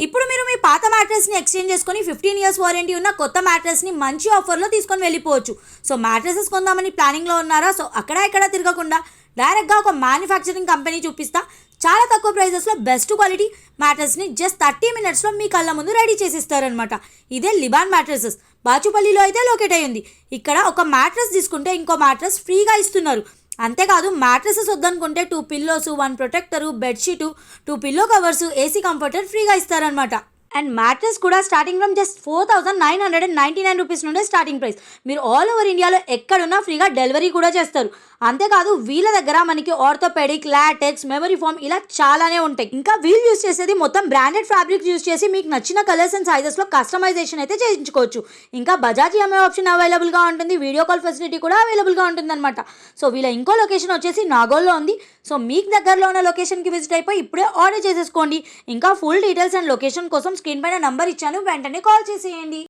ఇప్పుడు మీరు మీ పాత మ్యాట్రెస్ని ఎక్స్చేంజ్ చేసుకొని 15 ఇయర్స్ వారంటీ ఉన్న కొత్త మ్యాట్రెస్ని మంచి ఆఫర్లో తీసుకొని వెళ్ళిపోవచ్చు. సో మ్యాట్రెసెస్ కొందామని ప్లానింగ్లో ఉన్నారా? సో అక్కడ ఇక్కడ తిరగకుండా డైరెక్ట్గా ఒక మ్యానుఫ్యాక్చరింగ్ కంపెనీ చూపిస్తా చాలా తక్కువ ప్రైజెస్లో బెస్ట్ క్వాలిటీ మ్యాట్రెస్ని జస్ట్ 30 మినిట్స్లో మీ కళ్ళ ముందు రెడీ చేసిస్తారనమాట. ఇదే లిబాన్ మ్యాట్రెసెస్. బాచుపల్లిలో అయితే లొకేట్ అయ్యింది. ఇక్కడ ఒక మ్యాట్రెస్ తీసుకుంటే ఇంకో మ్యాట్రెస్ ఫ్రీగా ఇస్తున్నారు. అంతేకాదు మ్యాట్రెసెస్ వద్దనుకుంటే 2 pillows, 1 protector, bedsheet, 2 pillow covers, AC comforter ఫ్రీగా ఇస్తారనమాట. అండ్ మ్యాట్రెస్ కూడా స్టార్టింగ్ ఫ్రమ్ జస్ట్ 4,999 రూపీస్ నుండే స్టార్టింగ్ ప్రైస్. మీరు ఆల్ ఓవర్ ఇండియాలో ఎక్కడున్నా ఫ్రీగా డెలివరీ కూడా చేస్తారు. అంతేకాదు వీళ్ళ దగ్గర మనకి ఆర్థోపెడిక్, లాటెక్స్, మెమరీ ఫామ్ ఇలా చాలానే ఉంటాయి. ఇంకా వీళ్ళు యూస్ చేసేది మొత్తం బ్రాండెడ్ ఫ్యాబ్రిక్స్ యూస్ చేసి మీకు నచ్చిన కలర్స్ అండ్ సైజెస్లో కస్టమైజేషన్ అయితే చేయించుకోవచ్చు. ఇంకా బజాజ్ ఈఎంఐ ఆప్షన్ అవైలబుల్గా ఉంటుంది. వీడియో కాల్ ఫెసిలిటీ కూడా అవైలబుల్గా ఉంటుంది అనమాట. సో వీళ్ళ ఇంకో లొకేషన్ వచ్చేసి నాగోల్లో ఉంది. సో మీకు దగ్గరలో ఉన్న లొకేషన్కి విజిట్ అయిపోయి ఇప్పుడే ఆర్డర్ చేసేసుకోండి. ఇంకా ఫుల్ డీటెయిల్స్ అండ్ లొకేషన్ కోసం స్క్రీన్ పైన నంబర్ ఇచ్చాను, వెంటనే కాల్ చేసేయండి.